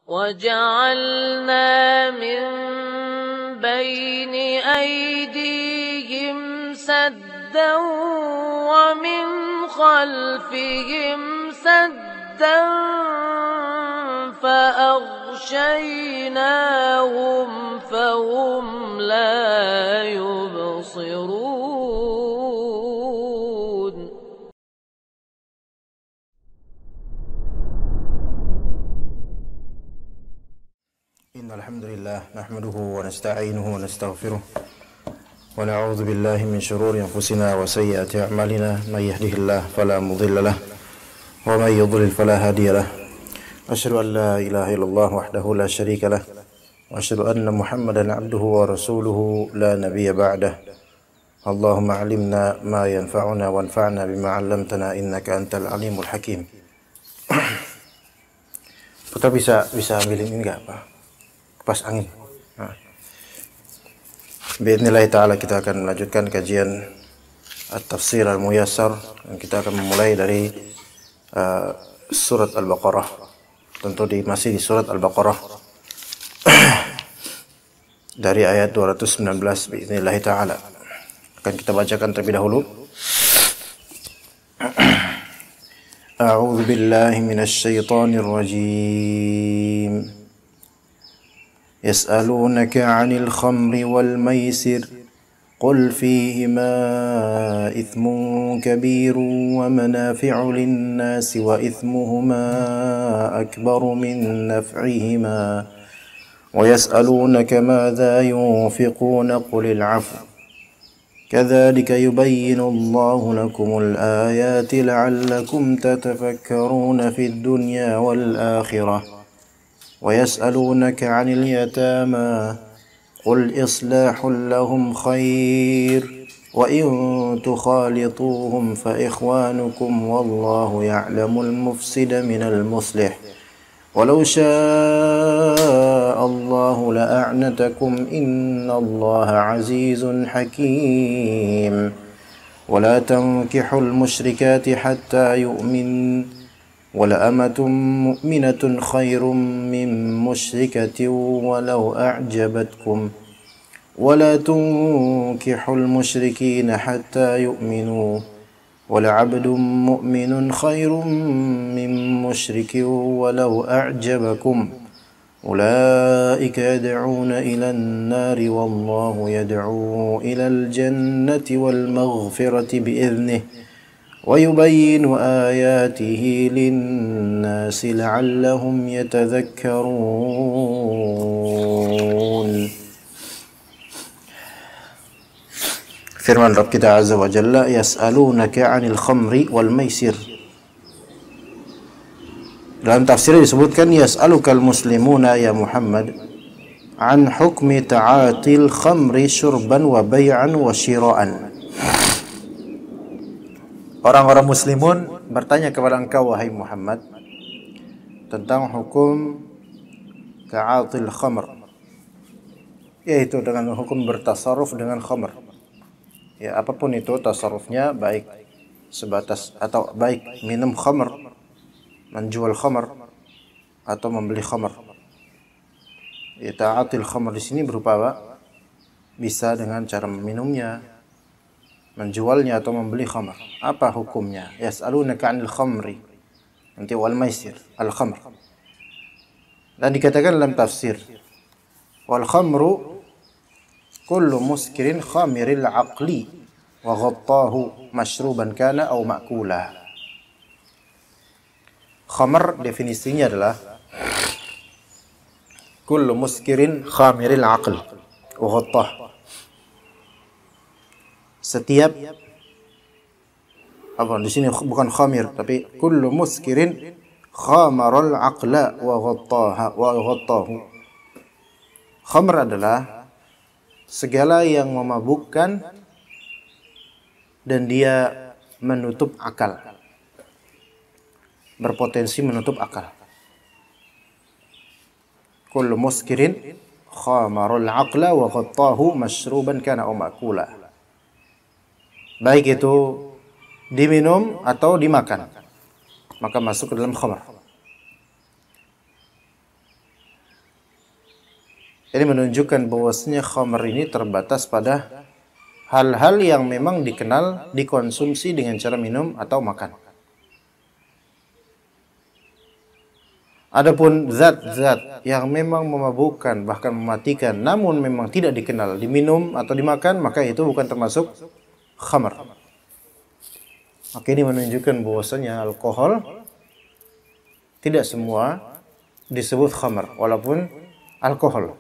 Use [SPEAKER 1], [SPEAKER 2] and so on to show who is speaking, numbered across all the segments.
[SPEAKER 1] وجعلنا من بين أيديهم سدا ومن خلفهم سدا فأغشيناهم فهم لا يبصرون.
[SPEAKER 2] إن الحمد لله نحمده ونستعينه ونستغفره ونعوذ بالله من شرور أنفسنا وسيئات أعمالنا من يهده الله فلا مضل له ومن يضلل فلا هادي له أشهد أن لا إله إلا الله وحده لا شريك له وأشهد أن محمدا عبده ورسوله لا نبي بعده اللهم علمنا ما ينفعنا وانفعنا بما علمتنا إنك أنت العليم الحكيم. Putra bisa ambilin ini enggak, Pak? Pas angin. Biidznillah ta'ala kita akan melanjutkan kajian At-Tafsir Al-Muyassar dan kita akan memulai dari surat Al-Baqarah. Tentu masih di surat Al-Baqarah dari ayat 219 biidznillah ta'ala. Akan kita bacakan terlebih dahulu. A'udzu billahi minasy syaithanir rajim. يسألونك عن الخمر والميسر قل فيهما إثم كبير ومنافع للناس وإثمهما أكبر من نفعهما ويسألونك ماذا ينفقون قل العفو كذلك يبين الله لكم الآيات لعلكم تتفكرون في الدنيا والآخرة ويسألونك عن اليتامى قل إصلاح لهم خير وإن تخالطوهم فإخوانكم والله يعلم المفسد من المصلح ولو شاء الله لأعنتكم إن الله عزيز حكيم ولا تنكحوا المشركات حتى يؤمن ولأمة مؤمنة خير من مشركة ولو أعجبتكم ولا تنكحوا المشركين حتى يؤمنوا ولعبد مؤمن خير من مشرك ولو أعجبكم أولئك يدعون إلى النار والله يدعو إلى الجنة والمغفرة بإذنه ويبين آياته للناس لعلهم يتذكرون. Firman Rabb kita Azza wa Jalla, yas'alunaka 'anil khamri wal maisir. Dalam tafsir disebutkan yas'alukal muslimuna ya Muhammad an hukmi ta'atil khamri syurban wa bay'an wa syira'an. Orang-orang muslimun bertanya kepada engkau wahai Muhammad tentang hukum ta'atil khamr, yaitu dengan hukum bertasarruf dengan khamr. Ya, apapun itu tasarrufnya, baik sebatas atau baik minum khamr, menjual khamr atau membeli khamr. Ya, ta'atil khamr di sini berupa apa? Bisa dengan cara meminumnya, menjualnya atau membeli khamr. Apa hukumnya? Yas'alunaka 'anil khamri, nanti wal maisir, al khamr. Dan dikatakan dalam tafsir, wal khamru kullu muskirin khamiril aqli wa ghattahu mashruban kana aw ma'kula. Khamr definisinya adalah kullu muskirin khamiril aql wa ghattahu. Setiap di sini bukan khamir tapi kullu muskirin khamarul aqla wa ghattahu. Khamr adalah segala yang memabukkan dan dia menutup akal, berpotensi menutup akal. Kullu muskirin khamarul aqla wa ghattahu mashruban kana aw ma'kula. Baik itu diminum atau dimakan, maka masuk ke dalam khamr. Ini menunjukkan bahwasanya khamr ini terbatas pada hal-hal yang memang dikenal dikonsumsi dengan cara minum atau makan. Adapun zat-zat yang memang memabukkan bahkan mematikan namun memang tidak dikenal diminum atau dimakan, maka itu bukan termasuk khamr. Oke, ini menunjukkan bahwasanya alkohol tidak semua disebut khamr walaupun alkohol.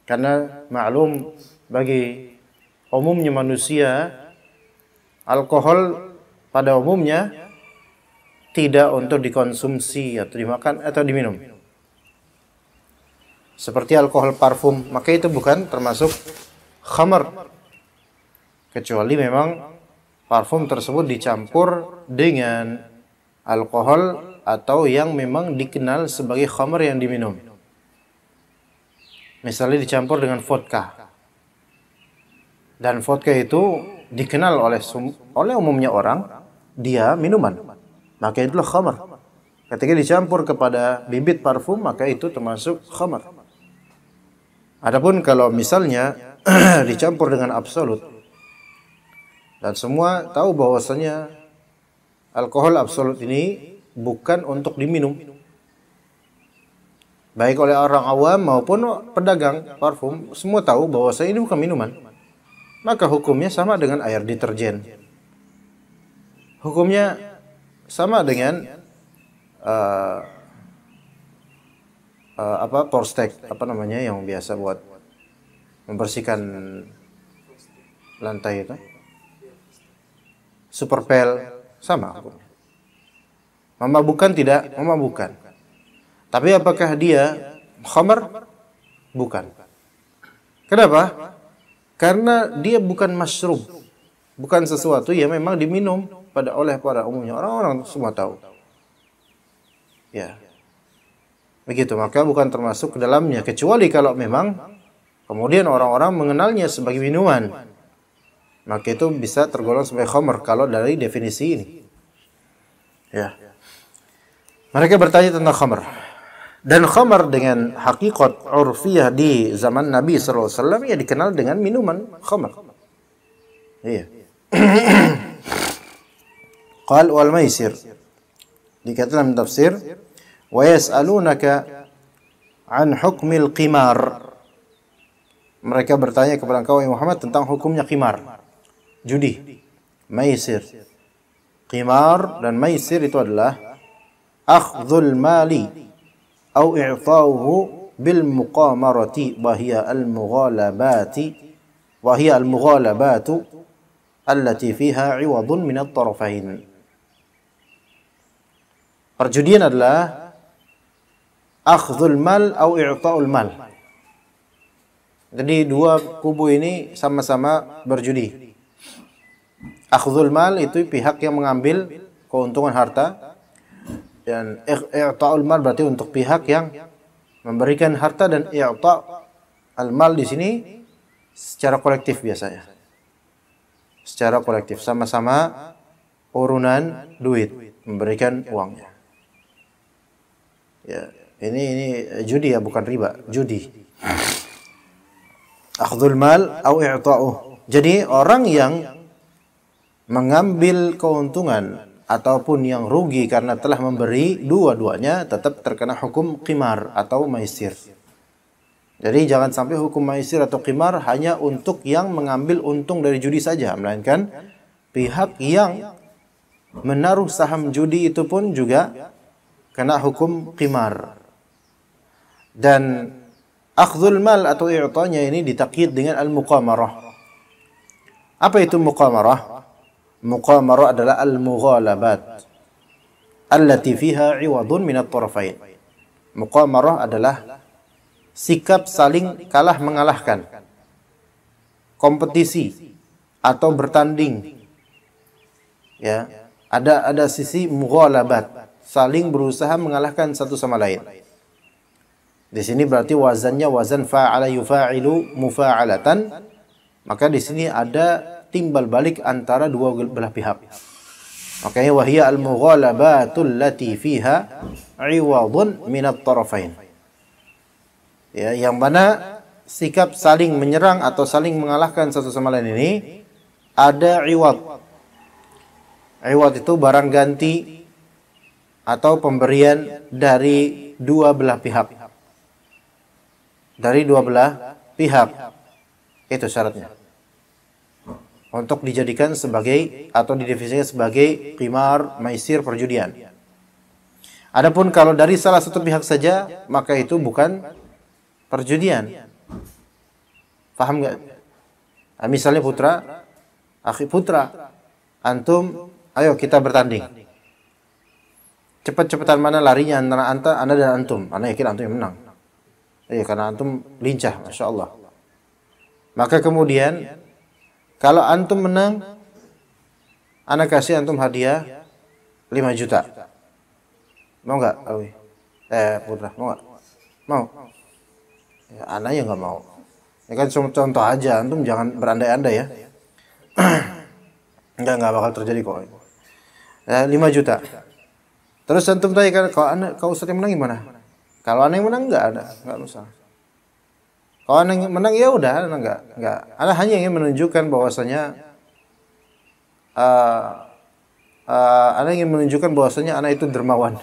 [SPEAKER 2] Karena maklum bagi umumnya manusia, alkohol pada umumnya tidak untuk dikonsumsi atau dimakan atau diminum. Seperti alkohol parfum, maka itu bukan termasuk khamr. Kecuali memang parfum tersebut dicampur dengan alkohol atau yang memang dikenal sebagai khamr yang diminum. Misalnya dicampur dengan vodka. Dan vodka itu dikenal oleh umumnya orang, dia minuman. Maka itulah khamr. Ketika dicampur kepada bibit parfum, maka itu termasuk khamr. Adapun kalau misalnya dicampur dengan absolut, dan semua tahu bahwasanya alkohol absolut ini bukan untuk diminum, baik oleh orang awam maupun pedagang parfum, semua tahu bahwasanya ini bukan minuman. Maka hukumnya sama dengan air deterjen. Hukumnya sama dengan Porstek, yang biasa buat membersihkan lantai itu. Superpel sama hukumnya. Memabukkan tidak? Memabukkan. Tapi apakah dia khamr? Bukan. Kenapa? Karena dia bukan masyrub. Bukan sesuatu yang memang diminum oleh para umumnya. Orang-orang semua tahu. Ya. Begitu, maka bukan termasuk ke dalamnya. Kecuali kalau memang kemudian orang-orang mengenalnya sebagai minuman. Maka itu bisa tergolong sebagai khamr kalau dari definisi ini. Ya. Mereka bertanya tentang khamr. Dan khamr dengan hakikat urfiyah di zaman Nabi SAW ya dikenal dengan minuman khamr. Iya. Qal wal maisir. Dikatakan dalam tafsir, wa yas'alunaka an hukmil qimar. Mereka bertanya kepada engkau Muhammad tentang hukumnya qimar. Judi, maisir. Qimar dan maisir itu adalah akhdhul mali atau i'ta'uhu bil muqamarati wa hiya al-mughalabatu allati fiha 'iwadun min at-tarafain. Perjudian adalah akhdhul mal atau i'ta'ul mal. Jadi dua kubu ini sama-sama berjudi. Akhdhul mal itu pihak yang mengambil keuntungan harta, dan i'ta'ul mal berarti untuk pihak yang memberikan harta, dan i'ta' al-mal di sini secara kolektif biasanya. Secara kolektif sama-sama urunan duit, memberikan uangnya. Ya, ini judi ya, bukan riba, judi. Akhdhul mal atau i'ta'uh. Jadi orang yang mengambil keuntungan ataupun yang rugi karena telah memberi, dua-duanya tetap terkena hukum qimar atau maisir. Jadi jangan sampai hukum maisir atau qimar hanya untuk yang mengambil untung dari judi saja, melainkan pihak yang menaruh saham judi itu pun juga kena hukum qimar. Dan akhdhul mal atau i'tanya ini ditakyid dengan al-muqamarah. Apa itu muqamarah? Muqamarah adalah al-mughalabat allati fiha 'iwadun min at-tarafain. Muqamarah adalah sikap saling kalah mengalahkan, kompetisi atau bertanding. Ya, ada sisi mughalabat, saling berusaha mengalahkan satu sama lain. Di sini berarti wazannya wazan fa'ala yufa'ilu mufa'alatan. Maka di sini ada timbal balik antara dua belah pihak. Makanya wahia al-mughalabatul lati fiha 'iwadun min at-tarafain. Ya, yang mana sikap saling menyerang atau saling mengalahkan satu sama lain ini ada iwad. Iwad itu barang ganti atau pemberian dari dua belah pihak. Dari dua belah pihak. Itu syaratnya. Untuk dijadikan sebagai atau didefinisikan sebagai qimar, maisir, perjudian. Adapun kalau dari salah satu pihak saja, maka itu bukan perjudian. Paham nggak? Nah, misalnya putra, akhi putra, antum, ayo kita bertanding. Cepat-cepatan mana larinya antara anda dan antum? Anda yakin antum yang menang. Iya, karena antum lincah, masya Allah. Maka kemudian, kalau antum menang, anda kasih antum hadiah 5 juta. Mau nggak, Awi? Putra, mau nggak? Mau? Ya, anaknya nggak mau. Ini kan cuma contoh aja, antum jangan berandai-andai ya. Nggak bakal terjadi kok. 5 juta. Terus antum tanya, kalau Ustaz yang menang gimana? Kalau anak yang menang nggak masalah. Kalau anak yang menang ya udah, nggak. Anak hanya ingin menunjukkan bahwasanya anak ingin menunjukkan bahwasanya anak itu dermawan.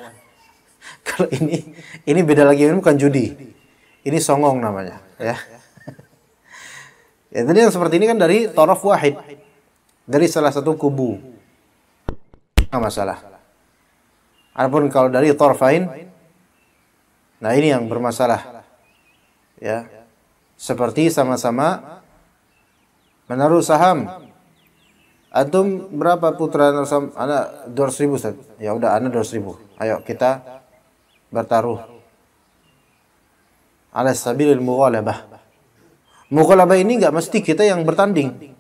[SPEAKER 2] Kalau ini beda lagi, ini bukan judi. Ini songong namanya, ya. Ya, tadi yang seperti ini kan dari taraf wahid. Dari salah satu kubu. Nggak masalah. Adapun kalau dari tarfain, nah ini yang bermasalah. Ya. Seperti sama-sama menaruh saham. Antum berapa putra naruh saham? Ana 200.000 Ustaz. Ya udah, ana 200.000. Ayo kita bertaruh. Ala sabilil mughalabah. Mughalabah ini enggak mesti kita yang bertanding.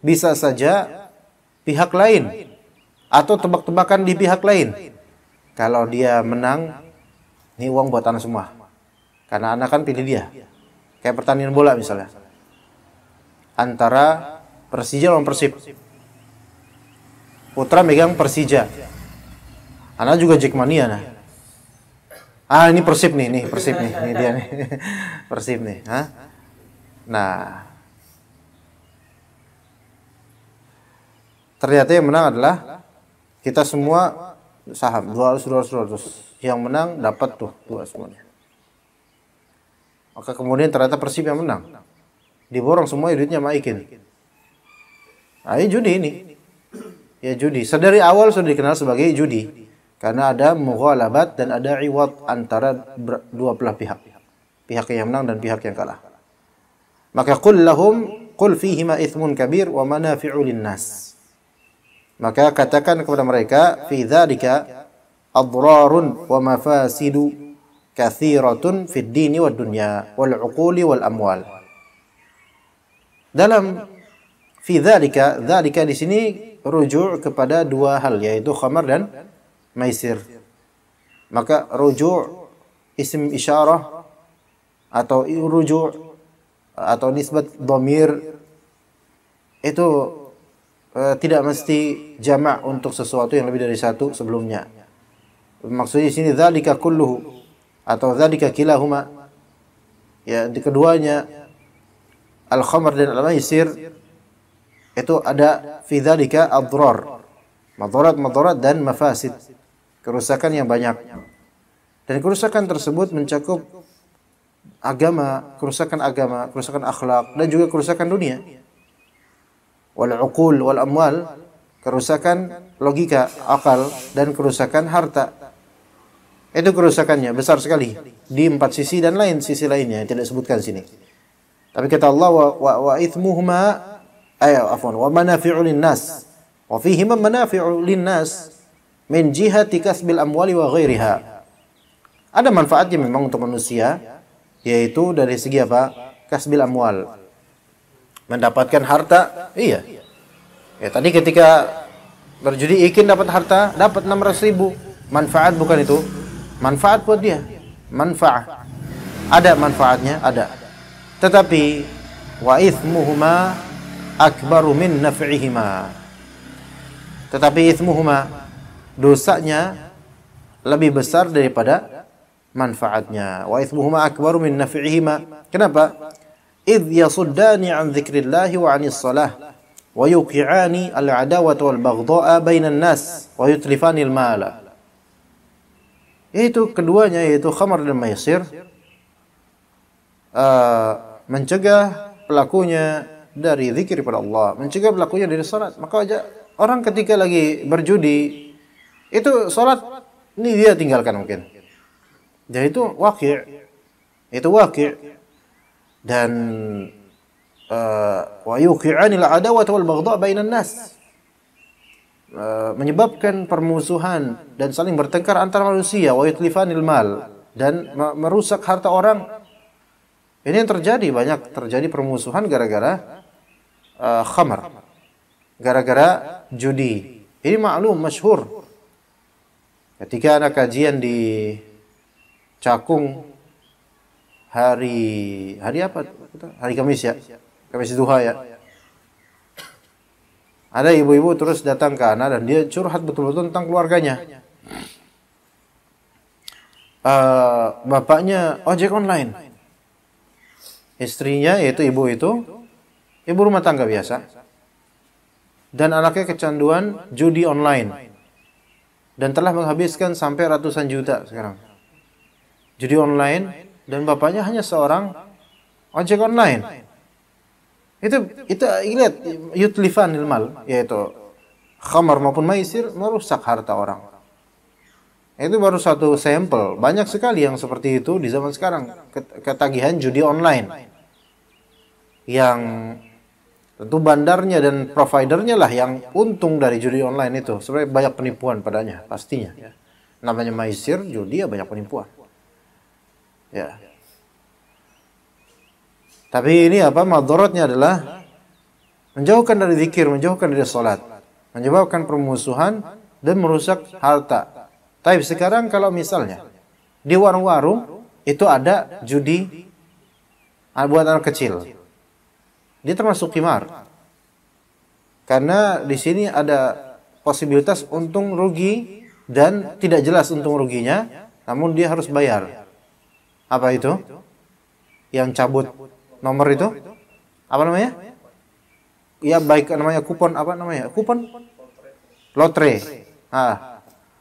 [SPEAKER 2] Bisa saja pihak lain atau tebak-tebakan di pihak lain. Kalau dia menang, ini uang buat anak semua. Karena anak kan pilih dia. Kayak pertandingan bola misalnya. Antara Persija lawan Persib. Putra megang Persija. Anak juga Jackmania nah. Ini Persib nih Persib nih. Ini dia nih. Persib nih, hah? Nah. Ternyata yang menang adalah kita semua saham 200. Yang menang dapat tuh 2 semuanya. Maka kemudian ternyata Persib yang menang. Diborong semua duitnya sama Ikin. Nah, ini judi ini. Ya judi. Sedari awal sudah dikenal sebagai judi. Karena ada mughalabat dan ada iwad antara dua belah pihak. Pihak yang menang dan pihak yang kalah. Maka qul fihima ithmun kabir wa manafi'u linnas. Maka katakan kepada mereka, fi dzalika adrarun wa mafasidu kathiratun fid dini wad dunya wal uquli wal amwal. Dalam fi dzalika di sini rujuk kepada dua hal, yaitu khamar dan maisir. Maka rujuk isim isyarah atau rujuk atau nisbat dhamir itu tidak mesti jamak untuk sesuatu yang lebih dari satu sebelumnya. Maksudnya di sini dzalika kulluhu atau dzalika kilahuma. Ya, di keduanya al-khamr dan al-maisir itu ada fi dzalika adrar. Madarat dan mafasid. Kerusakan yang banyak. Dan kerusakan tersebut mencakup kerusakan agama, kerusakan akhlak dan juga kerusakan dunia. Wal uqul wal amwal, kerusakan logika, akal dan kerusakan harta. Itu kerusakannya besar sekali di 4 sisi dan sisi lainnya yang tidak disebutkan sini. Tapi kata Allah wa ithmuhuma wa manafi'u linnas. Wa fihima manafi'u linnas min jihati kasbil amwali wa ghairiha. Ada manfaatnya memang untuk manusia, yaitu dari segi apa? Kasbil amwal. Mendapatkan harta, iya. Ya, tadi ketika berjudi Ikin dapat harta, dapat 600.000. Manfaat bukan itu? Manfaat buat dia. Manfaat. Ada manfaatnya, ada. Tetapi wa ithmuhuma akbaru min naf'ihima. Tetapi ithmuhuma, dosanya lebih besar daripada manfaatnya. Wa ithmuhuma akbaru min naf'ihima. Kenapa? Idh yasuddani an dzikrillahi wa 'anis shalah wa yuqi'ani al-'adawata wal baghdha'a bainan nas wa yutlifani al-mala. Yaitu keduanya, yaitu khamar dan maisir, mencegah pelakunya dari zikir kepada Allah, mencegah pelakunya dari salat. Maka orang ketika lagi berjudi, itu salat ini dia tinggalkan mungkin. Jadi itu waqi', dan wa yuqi'anil adawata wal baghdha' bainan nas, menyebabkan permusuhan dan saling bertengkar antara manusia, wa yutlifanil mal, dan merusak harta orang. Ini yang terjadi, banyak terjadi permusuhan gara-gara khamar, gara-gara judi. Ini maklum, masyhur. Ketika anak kajian di Cakung hari apa? Hari Kamis ya. Kamis duha ya. Ada ibu-ibu terus datang ke anak dan dia curhat betul-betul tentang keluarganya. Bapaknya ojek online. Istrinya, yaitu ibu rumah tangga biasa. Dan anaknya kecanduan judi online. Dan telah menghabiskan sampai ratusan juta sekarang. Judi online, dan bapaknya hanya seorang ojek online. Itu lihat, yutlifanil mal, yaitu khamar maupun maisir, merusak harta orang. Itu baru satu sampel. Banyak sekali yang seperti itu di zaman sekarang. Ketagihan judi online. Yang tentu bandarnya dan providernya lah yang untung dari judi online itu. Sebenarnya banyak penipuan padanya, pastinya. Namanya maisir, judi, ya banyak penipuan. Ya. Tapi ini apa? Madaratnya adalah menjauhkan dari zikir, menjauhkan dari salat, menyebabkan permusuhan dan merusak harta. Tapi sekarang kalau misalnya di warung-warung itu ada judi buat anak kecil, dia termasuk qimar. Karena di sini ada posibilitas untung rugi dan tidak jelas untung ruginya, namun dia harus bayar. Apa itu? Yang cabut nomor itu? Apa namanya? Ya baik, namanya kupon, apa namanya? Kupon? Lotre.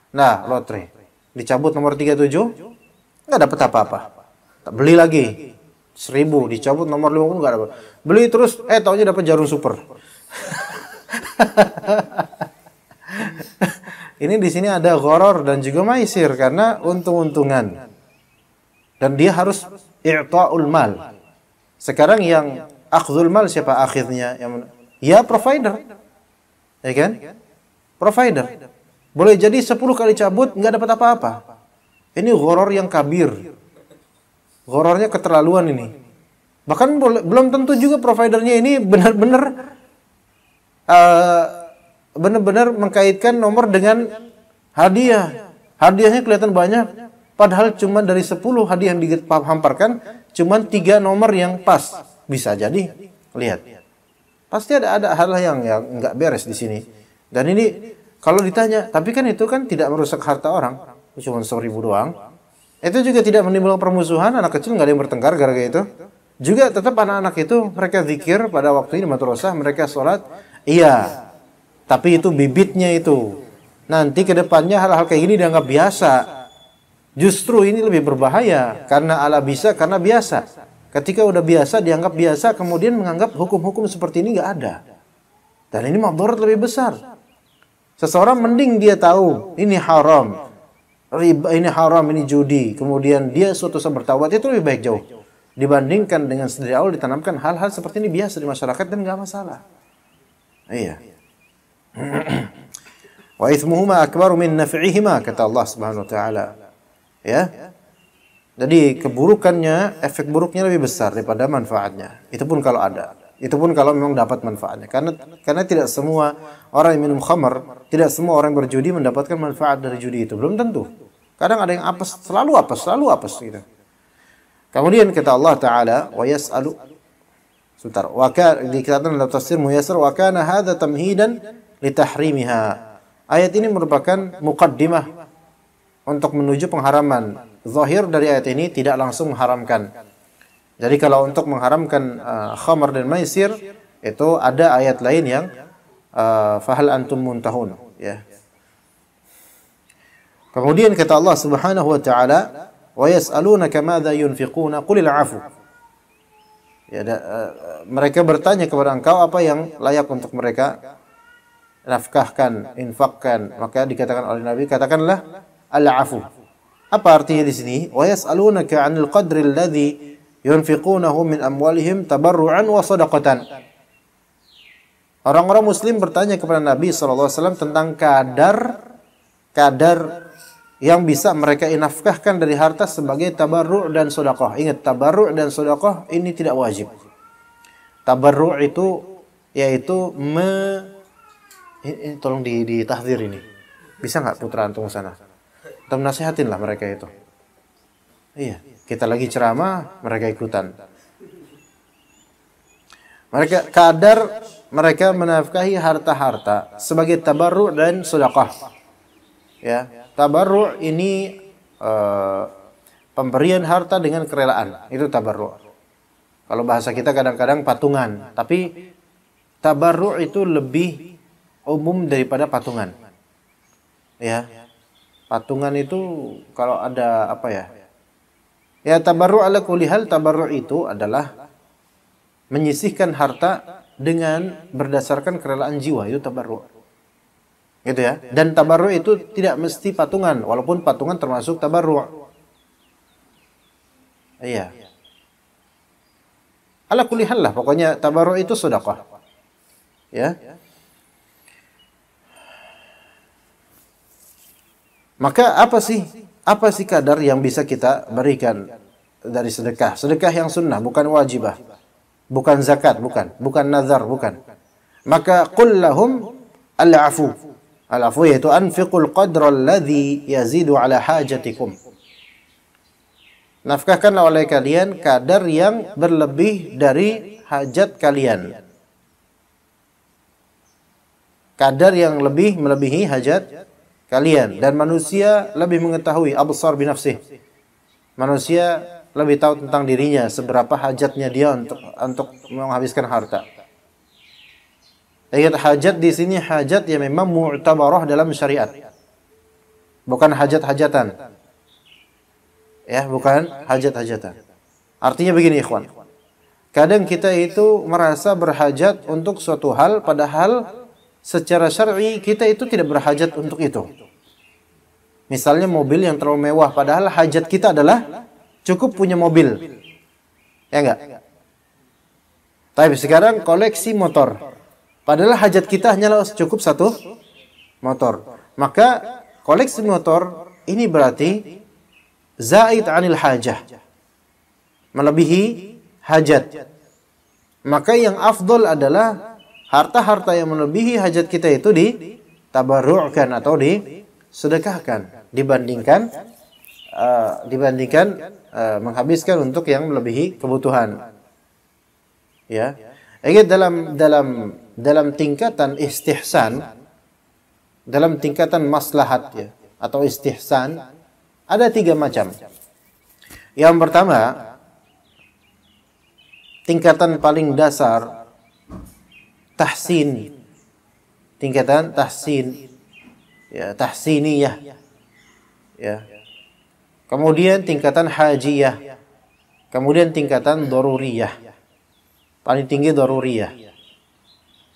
[SPEAKER 2] Nah, lotre. Dicabut nomor 37, nggak dapat apa-apa. Beli lagi 1000, dicabut nomor 50, nggak dapat. Beli terus, taunya dapat jarum super. Ini di sini ada gharar dan juga maisir karena untung-untungan. Dan dia harus i'ta'ul mal. Sekarang yang akhdhul mal siapa akhirnya? Ya provider. Ya kan? Provider. Boleh jadi 10 kali cabut nggak dapat apa-apa. Ini gharar yang kabir. Ghararnya keterlaluan ini. Bahkan belum tentu juga providernya ini benar-benar mengkaitkan nomor dengan hadiah. Hadiahnya kelihatan banyak. Padahal cuma dari 10 hadiah yang dihamparkan, cuma 3 nomor yang pas. Bisa jadi, lihat. Pasti ada hal yang nggak beres di sini. Dan ini kalau ditanya, tapi kan itu kan tidak merusak harta orang, cuma 1.000 doang. Itu juga tidak menimbulkan permusuhan, anak kecil nggak ada yang bertengkar gara-gara itu. Juga tetap anak-anak itu mereka zikir pada waktu ini madrasah, mereka sholat. Iya, tapi itu bibitnya itu. Nanti ke depannya hal-hal kayak gini dianggap biasa. Justru ini lebih berbahaya karena karena biasa. Ketika udah biasa, dianggap biasa, kemudian menganggap hukum-hukum seperti ini nggak ada. Dan ini madarat lebih besar. Seseorang mending dia tahu ini haram, riba ini haram, ini judi, kemudian dia suatu saat bertaubat, itu lebih baik jauh dibandingkan dengan dari awal ditanamkan hal-hal seperti ini biasa di masyarakat dan nggak masalah. Iya. Wa ithmuhuma akbaru min naf'ihima, kata Allah Subhanahu wa taala. Ya. Jadi keburukannya, efek buruknya lebih besar daripada manfaatnya. Itu pun kalau ada. Itu pun kalau memang dapat manfaatnya. Karena tidak semua orang yang minum khamar, tidak semua orang yang berjudi mendapatkan manfaat dari judi itu. Belum tentu. Kadang ada yang apes, selalu apes gitu. Kemudian kata Allah Ta'ala, wa yas'alu, sebentar, dikatakan dalam tafsir Muyassar, wa kana hadha tamhidan litahrimiha. Ayat ini merupakan muqaddimah untuk menuju pengharaman zahir dari ayat ini tidak langsung mengharamkan. Jadi kalau untuk mengharamkan khamar dan maisir itu ada ayat lain yang fahal antum muntahun, ya. Kemudian kata Allah Subhanahu wa taala, wa yas'alunaka madza yunfiquna qulil 'afu. Ya, mereka bertanya kepada engkau apa yang layak untuk mereka nafkahkan, infakkan. Maka dikatakan oleh Nabi, katakanlah al-'afu. Apa artinya di sini? Wa yas'alunaka 'anil qadri alladhi yunfiqunahu min amwalihim tabarru'an wa shadaqatan. Orang-orang muslim bertanya kepada Nabi SAW tentang kadar yang bisa mereka nafkahkan dari harta sebagai tabarru' dan sedekah. Ingat, tabarru' dan sedekah ini tidak wajib. Tabarru' itu yaitu ini tolong ditahdzir ini. Bisa nggak putra antum sana? Atau nasihatin lah mereka itu. Iya, kita lagi ceramah, mereka ikutan. Mereka menafkahi harta-harta sebagai tabarru' dan sedekah. Ya, tabarru' ini pemberian harta dengan kerelaan. Itu tabarru'. Kalau bahasa kita kadang-kadang patungan, tapi tabarru' itu lebih umum daripada patungan. Ya. Patungan itu kalau ada apa ya? Ya, tabarru' ala kulli hal, tabarru' itu adalah menyisihkan harta dengan berdasarkan kerelaan jiwa, itu tabarru'. Gitu ya. Dan tabarru' itu tidak mesti patungan, walaupun patungan termasuk tabarru'. Iya. Ala kulli hal lah, pokoknya tabarru' itu sedekah. Ya. Maka apa sih kadar yang bisa kita berikan dari sedekah? Sedekah yang sunnah, bukan wajibah. Bukan zakat, bukan nazar, bukan. Maka qul lahum al-'afu. Al-'afu yaitu anfiqul qadra alladhi yazidu ala hajatikum. Nafkahkanlah oleh kalian kadar yang berlebih dari hajat kalian. Kadar yang lebih melebihi hajat kalian, dan manusia lebih mengetahui, absar binafsih. Manusia lebih tahu tentang dirinya, seberapa hajatnya dia untuk menghabiskan harta. Ingat, hajat di sini hajat yang memang mu'tabarah dalam syariat. Bukan hajat-hajatan. Ya, bukan hajat-hajatan. Artinya begini, ikhwan. Kadang kita itu merasa berhajat untuk suatu hal, padahal secara syar'i kita itu tidak berhajat untuk itu. Misalnya mobil yang terlalu mewah, padahal hajat kita adalah cukup punya mobil. Ya enggak? Tapi sekarang koleksi motor, padahal hajat kita hanyalah cukup satu motor. Maka koleksi motor ini berarti zaid anil hajah, melebihi hajat. Maka yang afdol adalah harta-harta yang melebihi hajat kita itu ditabarru'kan atau disedekahkan dibandingkan menghabiskan untuk yang melebihi kebutuhan. Ya. Ingat, dalam tingkatan istihsan, dalam tingkatan maslahat ya atau istihsan ada 3 macam. Yang pertama, tingkatan paling dasar tahsin, tingkatan tahsin, ya, tahsiniyah, ya. Kemudian tingkatan hajiyah, kemudian tingkatan daruriyah. Paling tinggi daruriyah,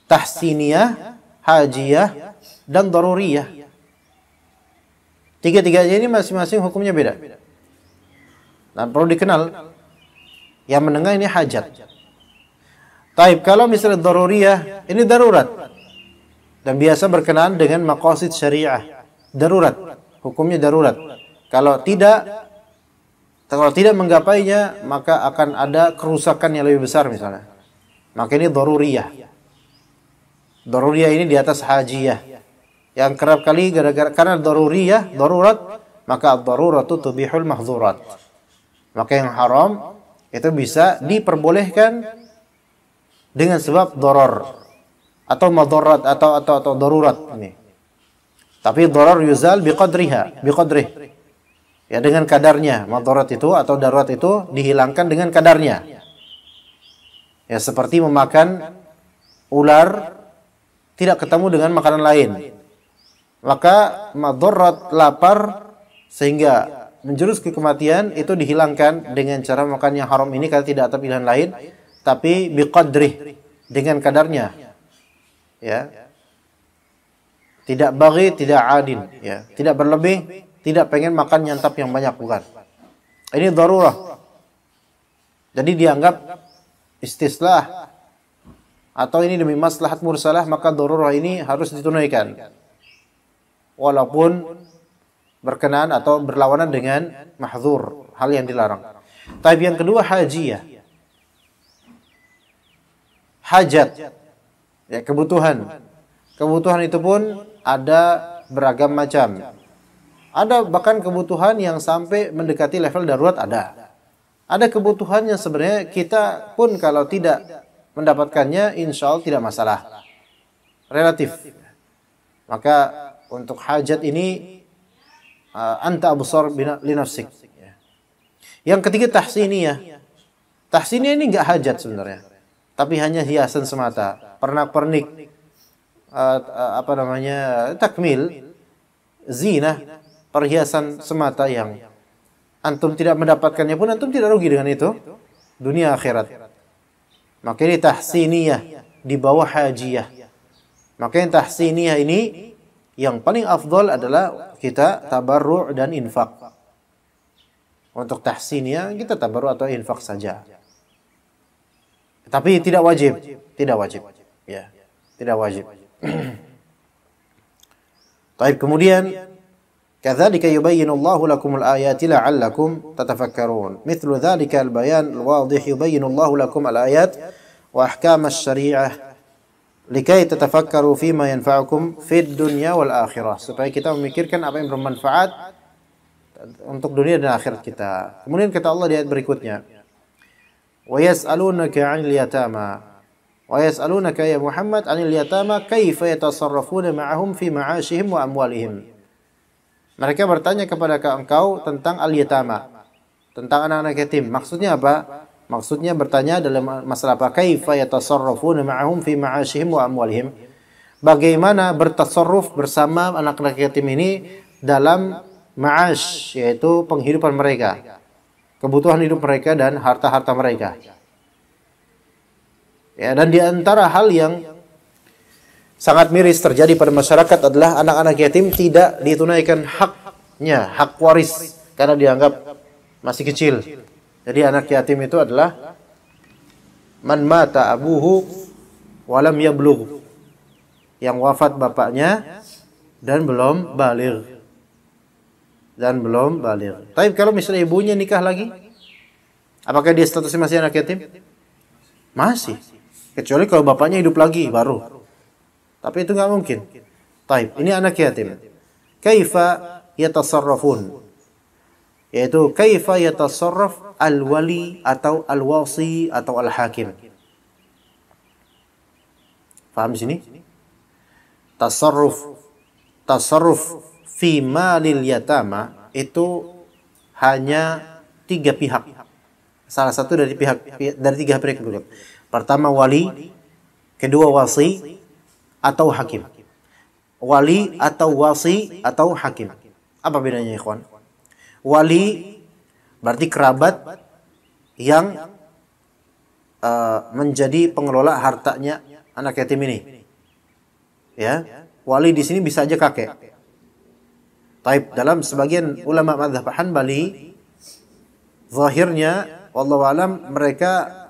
[SPEAKER 2] tahsiniyah, hajiyah, dan daruriyah. Tiga-tiganya ini masing-masing hukumnya beda. Nah, perlu dikenal, yang menengah ini hajat. Taib, kalau misalnya daruriyah, ini darurat. Dan biasa berkenaan dengan maqasid syariah. Darurat, hukumnya darurat. Kalau tidak menggapainya, maka akan ada kerusakan yang lebih besar misalnya. Maka ini daruriyah. Daruriyah ini di atas hajiyah. Yang kerap kali karena daruriyah, darurat, maka ad-daruratu tubihul mahzurat. Maka yang haram itu bisa diperbolehkan dengan sebab darar atau madarat atau darurat ini. Tapi darar yuzal biqadrih. Ya, dengan kadarnya. Madarat itu atau darurat itu dihilangkan dengan kadarnya. Ya, seperti memakan ular tidak ketemu dengan makanan lain. Maka madarat lapar sehingga menjurus ke kematian itu dihilangkan dengan cara makan yang haram ini karena tidak ada pilihan lain, tapi biqadrih, dengan kadarnya. Ya. Tidak baghi, tidak adin, ya. Tidak berlebih, tidak pengen makan nyantap yang banyak, bukan. Ini darurah. Jadi dianggap istislah atau ini demi maslahat mursalah, maka darurah ini harus ditunaikan. Walaupun berkenaan atau berlawanan dengan mahdzur, hal yang dilarang. Tapi yang kedua hajiyah. Hajat. Ya, kebutuhan. Kebutuhan itu pun ada beragam macam. Ada bahkan kebutuhan yang sampai mendekati level darurat ada. Ada kebutuhan yang sebenarnya kita pun kalau tidak mendapatkannya insya Allah tidak masalah. Relatif. Maka untuk hajat ini anta absar li nafsik. Yang ketiga tahsiniyah. Tahsiniyah ini enggak hajat sebenarnya, tapi hanya hiasan semata, pernak-pernik, takmil, zina, perhiasan semata yang antum tidak mendapatkannya pun antum tidak rugi dengan itu dunia akhirat. Maka ini tahsiniyah di bawah hajiyah. Maka yang tahsiniyah ini yang paling afdal adalah kita tabarru' dan infak. Untuk tahsiniyah kita tabarru' atau infak saja. Tapi tidak wajib, tidak wajib. Ya, tidak wajib. Baik, kemudian kadzalika yubayyinu Allahu lakumul ayati la'allakum tatafakkarun. Mithlu dzalika al-bayan al-wadih yubayyinu Allahu lakum al-ayat wa ahkam asy-syari'ah likai tatafakkaru fima yanfa'ukum fid dunya wal akhirah, supaya kita memikirkan apa yang bermanfaat untuk dunia dan akhirat kita. Kemudian kata Allah di ayat berikutnya, wa yas'alunaka 'anil yatama wa yas'alunaka ya Muhammad 'anil yatama kaifa yatasarrafuna ma'ahum fi ma'ashihim wa amwalihim. Mereka bertanya kepada engkau tentang al-yatama, tentang anak-anak yatim. Maksudnya apa? Maksudnya bertanya dalam masalah apa? Kaifa yatasarrafuna ma'ahum fi ma'ashihim wa amwalihim. Bagaimana bertasarruf bersama anak-anak yatim ini dalam ma'ash, yaitu penghidupan mereka, kebutuhan hidup mereka dan harta-harta mereka. Ya, dan di antara hal yang sangat miris terjadi pada masyarakat adalah anak-anak yatim tidak ditunaikan haknya, hak waris, karena dianggap masih kecil. Jadi anak yatim itu adalah man mata abuhu walam yablugh, yang wafat bapaknya dan belum baligh. Tapi kalau misalnya ibunya nikah lagi, apakah dia statusnya masih anak yatim? Masih. Kecuali kalau bapaknya hidup lagi baru. Tapi itu nggak mungkin. Taib, ini anak yatim. Kaifa yatasarrafun? Yaitu kaifa yatasarraf al-wali atau al-wasi atau al-hakim. Paham di sini? Tasarruf fi malil yatama itu hanya 3 pihak. Salah satu dari 3 pihak berikut. Pertama wali, kedua wasi atau hakim. Wali atau wasi atau hakim. Apa bedanya, ikhwan? Wali berarti kerabat yang menjadi pengelola hartanya anak yatim ini. Ya, wali di sini bisa aja kakek. Taib, dalam sebagian ulama mazhab Hanbali, zahirnya wallahu alam mereka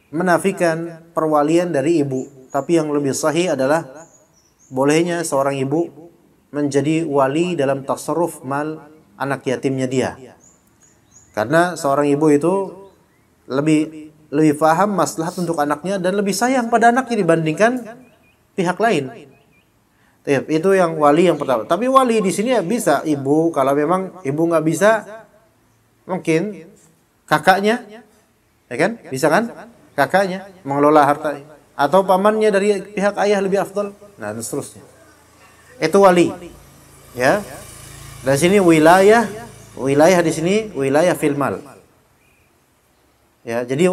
[SPEAKER 2] menafikan perwalian dari ibu, tapi yang lebih sahih adalah bolehnya seorang ibu menjadi wali dalam tasarruf mal anak yatimnya dia. Karena seorang ibu itu lebih paham maslahat untuk anaknya dan lebih sayang pada anaknya dibandingkan pihak lain. Itu yang wali yang pertama. Tapi wali di sini ya bisa ibu, kalau memang ibu nggak bisa, mungkin kakaknya, ya kan? Bisa kan? Kakaknya mengelola harta, atau pamannya dari pihak ayah lebih afdal. Nah, dan seterusnya. Itu wali. Ya. Dari sini wilayah Wilayah di sini wilayah fil mal. Ya, jadi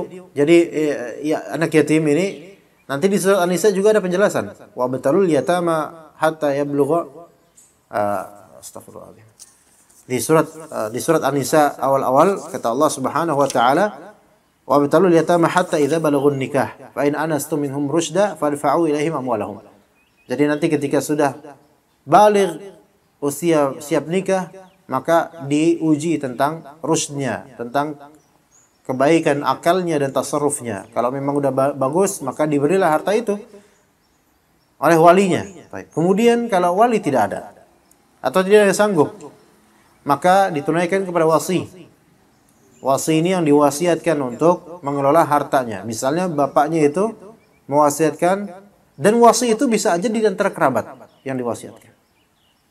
[SPEAKER 2] ya, anak yatim ini nanti di surat An-Nisa juga ada penjelasan. Wa batalul yatama hatta yablugha astagfirullahaladzim. Di surat An-Nisa awal-awal kata Allah Subhanahu wa taala, wa batalul yatama hatta idza balagun nikah fa in anastum minhum rusyda fadfa'u ilaihim amwalahum. Jadi nanti ketika sudah baligh usia siap nikah, maka diuji tentang rusydnya, tentang kebaikan akalnya dan tasarrufnya. Kalau memang udah bagus, maka diberilah harta itu oleh walinya. Kemudian kalau wali tidak ada atau tidak ada sanggup, maka ditunaikan kepada wasi. Wasi ini yang diwasiatkan untuk mengelola hartanya. Misalnya bapaknya itu mewasiatkan, dan wasi itu bisa aja di antara kerabat yang diwasiatkan.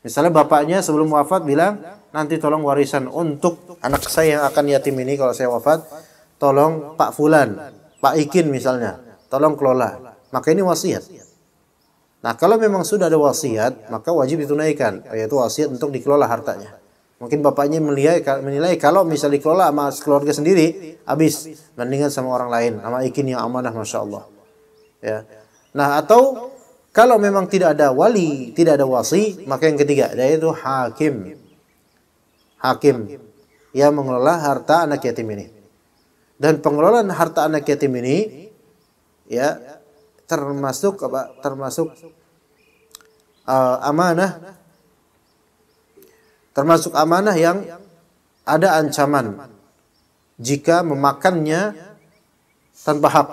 [SPEAKER 2] Misalnya bapaknya sebelum wafat bilang, nanti tolong warisan untuk anak saya yang akan yatim ini kalau saya wafat, tolong Pak Fulan, Pak Ikin misalnya, tolong kelola. Maka ini wasiat. Nah, kalau memang sudah ada wasiat, maka wajib ditunaikan, yaitu wasiat untuk dikelola hartanya. Mungkin bapaknya menilai kalau misalnya dikelola sama keluarga sendiri, habis, mendingan sama orang lain, sama Ikin yang amanah, Masya Allah. Ya. Nah, atau kalau memang tidak ada wali, tidak ada wasi, maka yang ketiga, yaitu hakim. Hakim yang mengelola harta anak yatim ini. Dan pengelolaan harta anak yatim ini ya termasuk apa? Termasuk amanah. Termasuk amanah yang ada ancaman jika memakannya tanpa hak.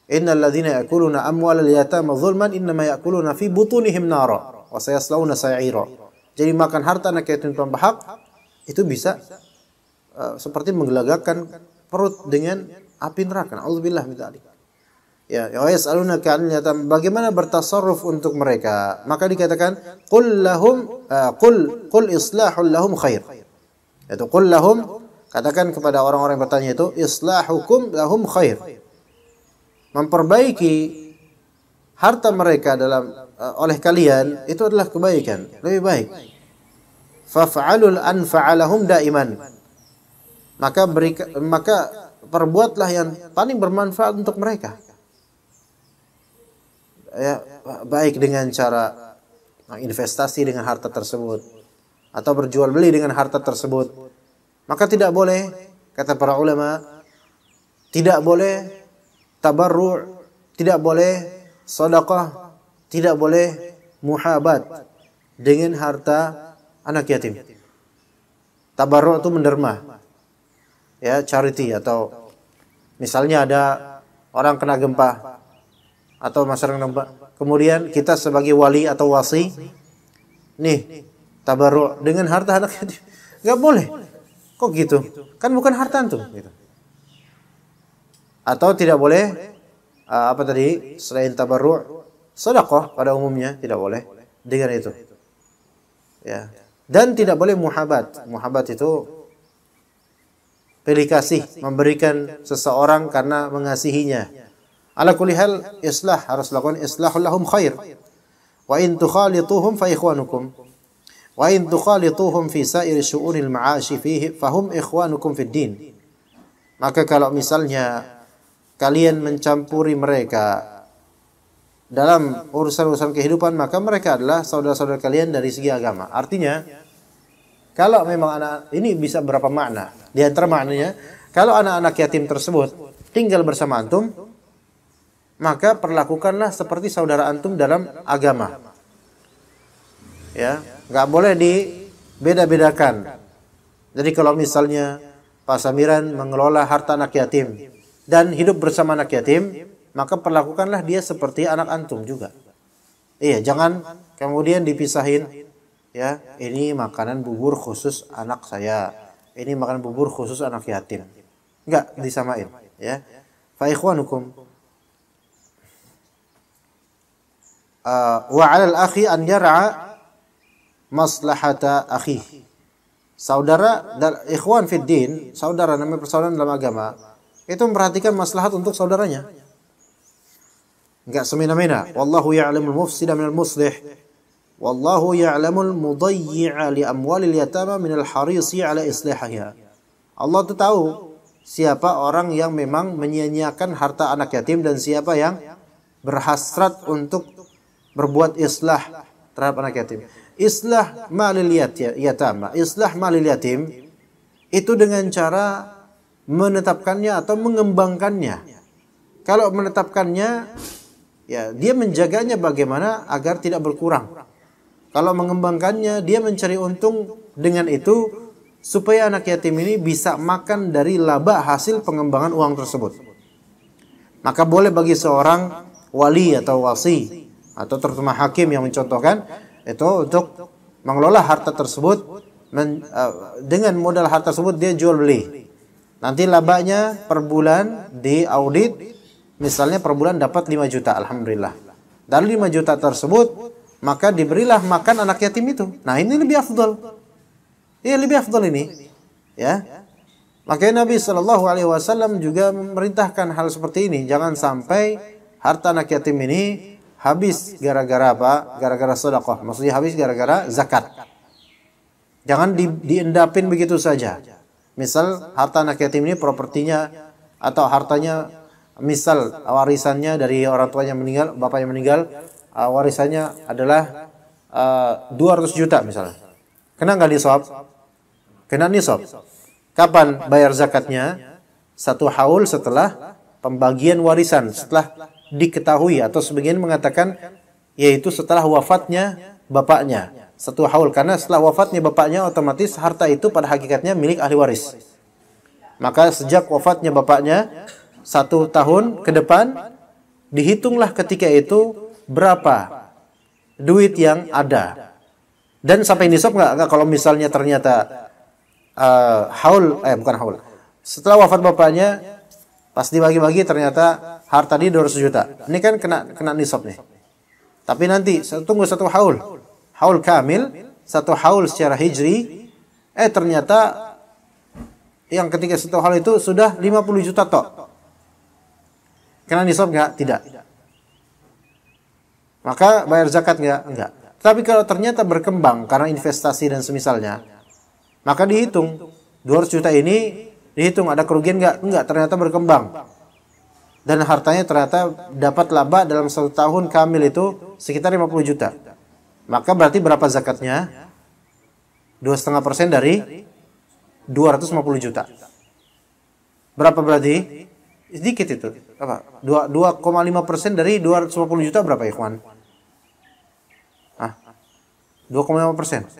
[SPEAKER 2] Innal ladzina ya'kuluna amwalal yatama zulman innama ya'kuluna fi butunihim nara wa sayaslawna sa'ira. Jadi makan harta anak yatim tanpa hak itu bisa seperti menggelagakkan perut dengan api neraka. Auzubillah min dzalik. Ya, yas'alunaka 'anil yatam, bagaimana bertasarruf untuk mereka? Maka dikatakan qul lahum qul islahul lahum khair. Itu qul lahum, katakan kepada orang-orang yang bertanya itu, islahukum lahum khair. Memperbaiki harta mereka oleh kalian itu adalah kebaikan, lebih baik. Faf'alul anfa'alahum daiman. Maka perbuatlah yang paling bermanfaat untuk mereka. Ya, baik dengan cara investasi dengan harta tersebut atau berjual beli dengan harta tersebut. Maka tidak boleh, kata para ulama, tidak boleh tabarru', tidak boleh sedekah, tidak boleh muhabat dengan harta anak yatim. Tabarru' itu menderma. Ya, charity, atau misalnya ada orang kena gempa atau masyarakat gempa, kemudian kita sebagai wali atau wasi, nih tabarru' dengan harta anak yatim. Enggak boleh. Kok gitu? Kan bukan harta antum gitu. Atau tidak boleh selain tabarru', sedekah pada umumnya tidak boleh dengan itu. Ya. Dan tidak boleh muhabat. Muhabat itu pilih kasih, memberikan seseorang karena mengasihinya. Ala kulli hal, islah harus lakukan islahul lahum khair. Wa in tukhalituhum fa ikhwanukum. Wa in tukhalituhum fi sa'iri syu'unil ma'ashi fihi fahum ikhwanukum fid din. Maka kalau misalnya kalian mencampuri mereka dalam urusan-urusan kehidupan, maka mereka adalah saudara-saudara kalian dari segi agama. Artinya, kalau memang anak ini bisa berapa makna. Di antara maknanya, kalau anak-anak yatim tersebut tinggal bersama antum, maka perlakukanlah seperti saudara antum dalam agama. Ya, nggak boleh dibeda-bedakan. Jadi kalau misalnya Pak Samiran mengelola harta anak yatim dan hidup bersama anak yatim, maka perlakukanlah dia seperti anak antum juga. Iya, jangan kemudian dipisahin. Ya, ini makanan bubur khusus anak saya. Ini makanan bubur khusus anak yatim. Enggak disamain, ya. Fa ikhwanukum wa 'alal akhi an yar'a maslahata akhi. Saudara dan ikhwan fid din, saudara namanya persaudaraan dalam agama, itu memperhatikan maslahat untuk saudaranya. Enggak semena-mena. Wallahu ya'lamul mufsida minal muslih. Wallahu ya'lamul mudayyi'a li amwalil yatama minal harisi 'ala islahiha. Allah itu tahu siapa orang yang memang menyia-nyiakan harta anak yatim dan siapa yang berhasrat untuk berbuat islah terhadap anak yatim. Islah malil yatama, islah malil yatim itu dengan cara menetapkannya atau mengembangkannya. Kalau menetapkannya, ya dia menjaganya bagaimana agar tidak berkurang. Kalau mengembangkannya, dia mencari untung dengan itu supaya anak yatim ini bisa makan dari laba hasil pengembangan uang tersebut. Maka boleh bagi seorang wali atau wasi atau terutama hakim yang mencontohkan itu untuk mengelola harta tersebut dengan modal harta tersebut dia jual beli. Nanti labanya per bulan diaudit, misalnya per bulan dapat 5 juta, alhamdulillah. Dari 5 juta tersebut maka diberilah makan anak yatim itu. Nah, ini lebih afdal. Iya, lebih afdal ini. Ya. Makanya Nabi SAW juga memerintahkan hal seperti ini. Jangan sampai harta anak yatim ini habis gara-gara apa? Gara-gara sedekah. Maksudnya habis gara-gara zakat. Jangan diendapin begitu saja. Misal harta anak yatim ini propertinya atau hartanya, misal warisannya dari orang tuanya meninggal, bapaknya meninggal, warisannya adalah 200 juta misalnya. Kena nggak nisab? Kena nisab. Kapan bayar zakatnya? 1 haul setelah pembagian warisan, setelah diketahui, atau sebagian mengatakan yaitu setelah wafatnya bapaknya. 1 haul, karena setelah wafatnya bapaknya otomatis harta itu pada hakikatnya milik ahli waris. Maka sejak wafatnya bapaknya 1 tahun ke depan dihitunglah ketika itu berapa duit yang ada. Dan sampai nisab nggak kalau misalnya ternyata bukan haul. Setelah wafat bapaknya pas dibagi-bagi ternyata harta dia 200 juta. Ini kan kena nisab nih. Tapi nanti tunggu 1 haul. Haul kamil, 1 haul secara hijri, ternyata yang ketika 1 haul itu sudah 50 juta tok. Kena nisab nggak? Tidak. Maka bayar zakat nggak? Enggak. Tapi kalau ternyata berkembang karena investasi dan semisalnya, maka dihitung 200 juta ini dihitung ada kerugian nggak? Enggak, ternyata berkembang. Dan hartanya ternyata dapat laba dalam 1 tahun kamil itu sekitar 50 juta. Maka berarti berapa zakatnya? 2,5% dari 250 juta. Berapa berarti? Sedikit itu. Apa? 2,5% dari 250 juta berapa, ikhwan? 2,5%.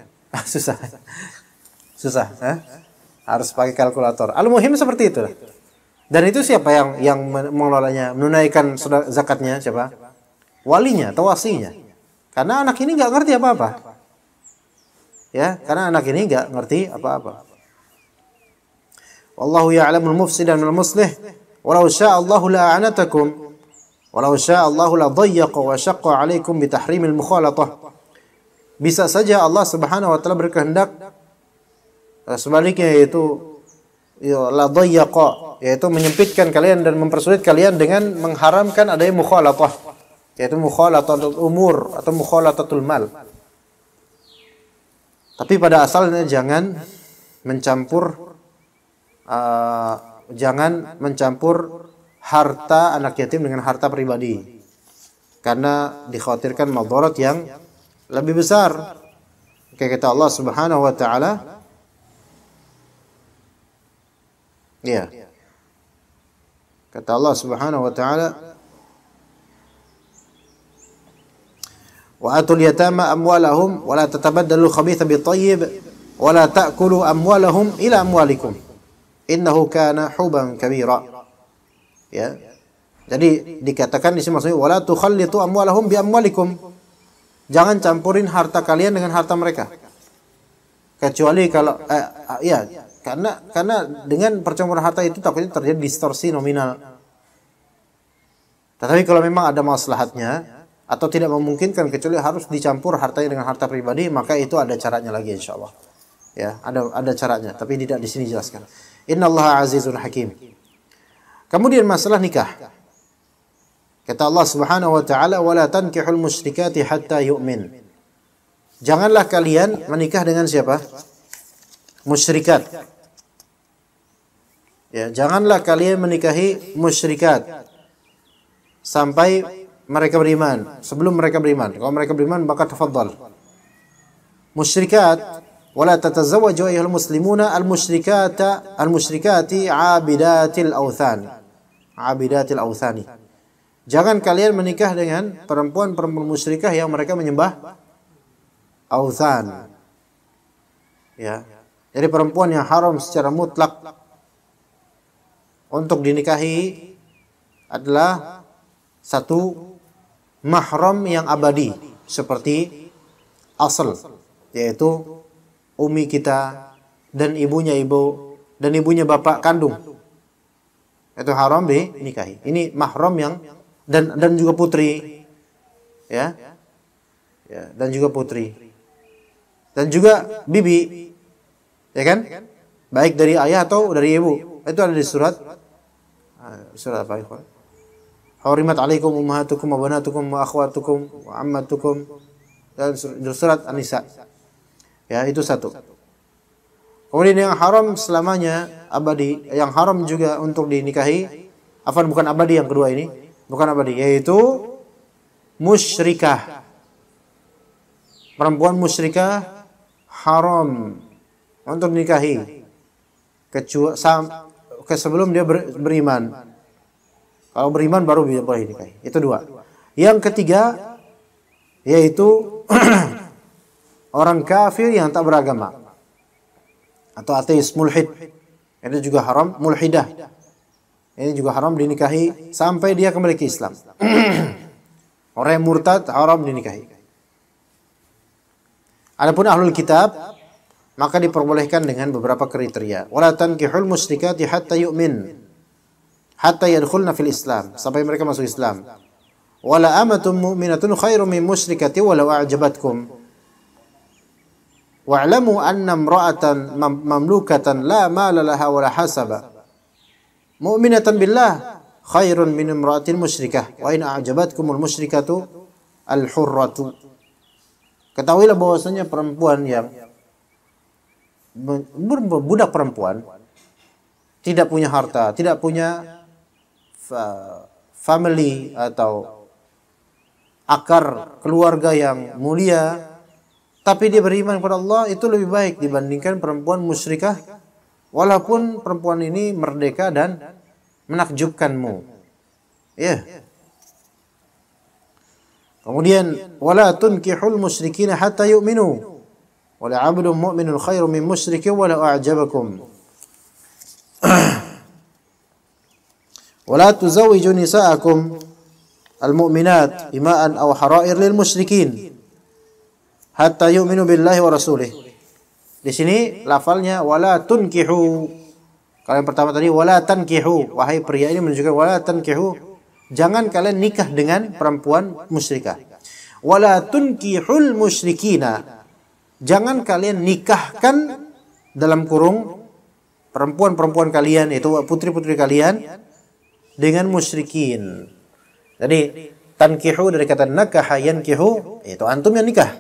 [SPEAKER 2] Susah. Susah, harus pakai kalkulator. Al-muhim seperti itu. Dan itu siapa yang mengelolanya, menunaikan zakatnya? Siapa? Walinya atau wasinya. Karena anak ini nggak ngerti apa-apa. Ya, karena anak ini nggak ngerti apa-apa. Wallahu ya'lamul mufsida minal muslih. Walau syaa Allahu la'anatakum. Walau syaa Allahu la dayyaqa wa syaqqa 'alaikum bi tahrimil mukhalatah. Bisa saja Allah Subhanahu wa taala berkehendak sebaliknya, yaitu la dayyaqa, yaitu menyempitkan kalian dan mempersulit kalian dengan mengharamkan adanya mukhalatah, yaitu mukhalatatul umur atau mukhalatatul mal. Tapi pada asalnya jangan mencampur harta anak yatim dengan harta pribadi, karena dikhawatirkan madarat yang lebih besar. Kayak kata Allah Subhanahu wa taala, ya. Kata Allah Subhanahu wa taala, wa atul yatama amwalahum wa la tatabaddalu khabitha bit-tayyib wa la ta'kulu amwalahum ila amwalikum innahu kana huban kabira. Ya. Jadi dikatakan di sini maksudnya wala tukhallitu amwalahum bi amwalikum. Jangan campurin harta kalian dengan harta mereka. Kecuali kalau karena dengan percampuran harta itu takutnya terjadi distorsi nominal. Tetapi kalau memang ada maslahatnya atau tidak memungkinkan kecuali harus dicampur hartanya dengan harta pribadi, maka itu ada caranya lagi insyaallah. Ya, ada caranya, tapi tidak di sini jelaskan. Innallaha azizun hakim. Kemudian masalah nikah. Kata Allah Subhanahu wa taala, "Wala tankihul musyrikati hatta yu'min." Janganlah kalian menikah dengan siapa? Musyrikat. Ya, janganlah kalian menikahi musyrikat sampai mereka beriman. Sebelum mereka beriman. Kalau mereka beriman maka tafadhal. Musyrikat, wala tatazawwaju ayyuhal muslimuna al-musyrikati 'abidatil awthan. 'Abidatil awthani. Jangan kalian menikah dengan perempuan-perempuan musyrikah yang mereka menyembah awthan. Ya. Jadi perempuan yang haram secara mutlak untuk dinikahi adalah satu mahram yang abadi seperti asal, yaitu umi kita dan ibunya bapak kandung. Itu haram dinikahi. Ini mahram yang dan juga putri. Ya. Ya, dan juga putri. Dan juga bibi. Ya kan? Baik dari ayah atau dari ibu. Itu ada di surat apa ikhwan? Hurimat alaikum ummahatukum wa banatukum wa akhwatukum wa ammatukum. Dan surat An-Nisa. Ya, itu satu. Kemudian yang haram selamanya abadi, yang haram juga untuk dinikahi, bukan abadi yang kedua ini, bukan abadi, yaitu musyrikah. Perempuan musyrikah haram untuk dinikahi kecuali sebelum dia beriman. Kalau beriman baru boleh dinikahi. Itu dua. Yang ketiga yaitu orang kafir yang tak beragama atau ateis, mulhid. Itu juga haram, mulhidah. Ini juga haram dinikahi sampai dia kembali ke Islam. Orang yang murtad haram dinikahi. Adapun ahlul kitab maka diperbolehkan dengan beberapa kriteria. Wala tankihul musyrikati hatta yu'min. Hatta yadkhulna fil Islam, sampai mereka masuk Islam. Wala amatun mu'minatun khairum min musyrikati walau a'jabatkum. Wa'lamu anna imra'atan mamlukatan la mala laha wala hasaba. Mu'minatan billah khairun min imra'atin musyrikah wa in a'jabatkumul musyrikatu al-hurratu. Ketahuilah bahwasanya perempuan yang budak perempuan tidak punya harta, tidak punya family atau akar keluarga yang mulia, tapi dia beriman kepada Allah, itu lebih baik dibandingkan perempuan musyrikah walaupun perempuan ini merdeka dan menakjubkanmu. Ya. Kemudian wala tunkihul musyrikina hatta yu'minu. Wala 'abdun mu'minun khairum min musyrikin walau a'jabakum. Wala tuzawwiju nisa'akum al-mu'minat ima'an aw hara'ir lil musyrikin hatta yu'minu billahi wa rasulih. Di sini lafalnya wala tunkihu. Kalau yang pertama tadi wala tankihu, wahai pria, ini menunjukkan wala tankihu, jangan kalian nikah dengan perempuan musyrikah. Wala tunkihul musyrikina, jangan kalian nikahkan dalam kurung perempuan-perempuan kalian, itu putri-putri kalian dengan musyrikin. Jadi tankihu dari kata nakaha yankihu, itu antum yang nikah.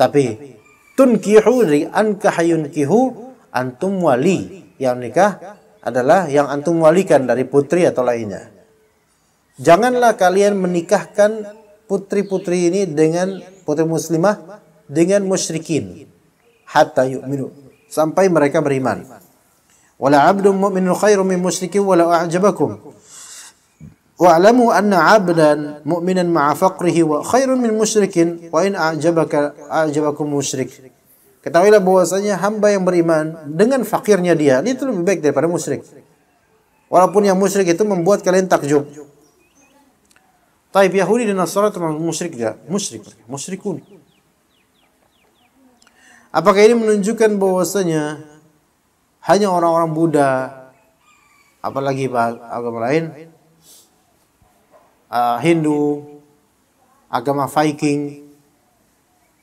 [SPEAKER 2] Tapi tunkihu dari ankaha yunkihu, antum wali. Yang nikah adalah yang antum walikan dari putri atau lainnya. Janganlah kalian menikahkan putri-putri ini dengan putri muslimah dengan musyrikin hatta yu'minu, sampai mereka beriman. Wala 'abdun mu'minun khairum min musyrikin walau a'jabakum. Wa'lamu anna 'abdan mu'minan ma'a faqrihi wa khairun min musyrikin wa in a'jabakum musyrik. Ketahuilah bahwasanya hamba yang beriman dengan fakirnya dia itu lebih baik daripada musyrik. Walaupun yang musyrik itu membuat kalian takjub. Taib Yahudi dan Nasrani termasuk musyrik enggak? Musyrikun. Apakah ini menunjukkan bahwasanya hanya orang-orang Buddha, apalagi agama lain, Hindu, agama Viking,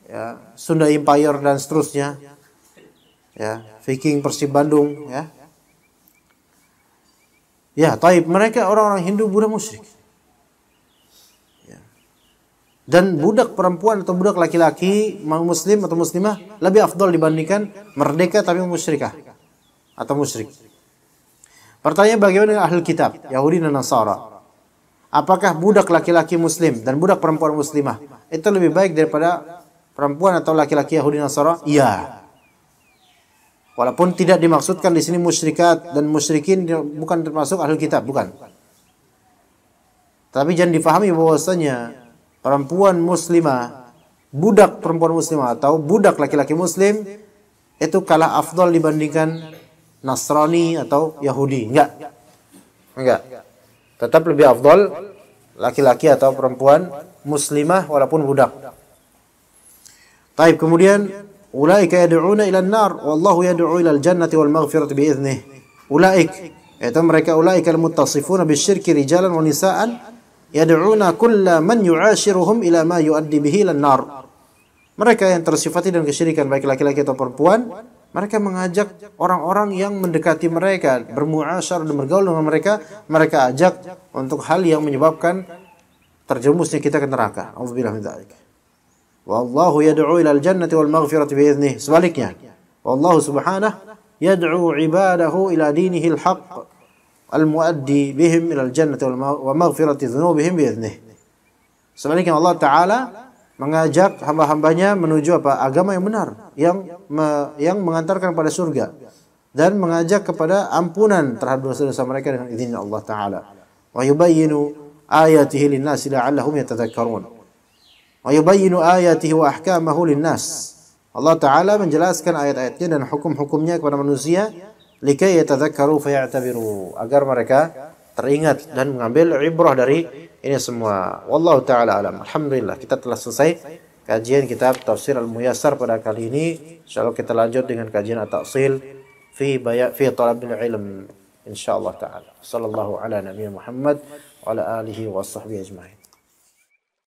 [SPEAKER 2] ya, Sunda Empire dan seterusnya, ya, Viking Persib Bandung, ya, ya, taib mereka orang-orang Hindu, Buddha musyrik. Ya. Dan budak perempuan atau budak laki-laki muslim atau muslimah lebih afdal dibandingkan merdeka tapi musyrikah atau musyrik. Pertanyaan, bagaimana dengan ahli kitab, Yahudi dan Nasara? Apakah budak laki-laki muslim dan budak perempuan muslimah itu lebih baik daripada perempuan atau laki-laki Yahudi dan Nasara? Iya. Walaupun tidak dimaksudkan di sini musyrikat dan musyrikin bukan termasuk ahli kitab, bukan. Tapi jangan difahami bahwasanya perempuan muslimah, budak perempuan muslimah atau budak laki-laki muslim itu kalah afdal dibandingkan Nasrani atau Yahudi. Enggak. Tetap lebih afdal laki-laki atau perempuan muslimah walaupun budak. Taib, kemudian ulaika yad'una ila an-nar wallahu yad'u ila al-jannati wal maghfirati bi idzni. Ulaik, yaitu mereka ulaika al-muttasifuna bisyirki rijalan wa nisaan yad'una kulla man yu'ashiruhum ila ma yuaddi bihi ila an-nar. Mereka yang tersifati dengan kesyirikan baik laki-laki atau perempuan, mereka mengajak orang-orang yang mendekati mereka, bermuasyarah dan bergaul dengan mereka, mereka ajak untuk hal yang menyebabkan terjerumusnya kita ke neraka. Auzubillahi min dzalik. Wallahu yad'u ilal jannati wal maghfirati bi idzni. Sebaliknya, wallahu subhanahu yad'u ibadahu ila dinihil haqq al muaddi bihim ilal jannati wa maghfirati dzunubihim bi idzni. Sebaliknya Allah Ta'ala mengajak hamba-hambanya menuju agama yang benar, yang mengantarkan pada surga dan mengajak kepada ampunan terhadap dosa-dosa mereka dengan izin Allah Ta'ala. Wa yubayyinu ayatihi lin-nasi la'allahum yatadhakkarun. Wa yubayyinu ayatihi wa ahkamahu lin-nas. Allah Ta'ala menjelaskan ayat-ayatnya dan hukum-hukumnya kepada manusia likai yatadhakkaru faya'tabiru, agar mereka teringat dan mengambil ibrah dari ini semua. Wallahu ta'ala alam. Alhamdulillah, kita telah selesai kajian kitab Tafsir Al-Muyassar pada kali ini. Insyaallah kita lanjut dengan kajian At-Ta'sil fi Thalabil Ilm insyaallah ta'ala. Sallallahu ala nabiyina Muhammad wa ala alihi wa sahbihi ajma'in.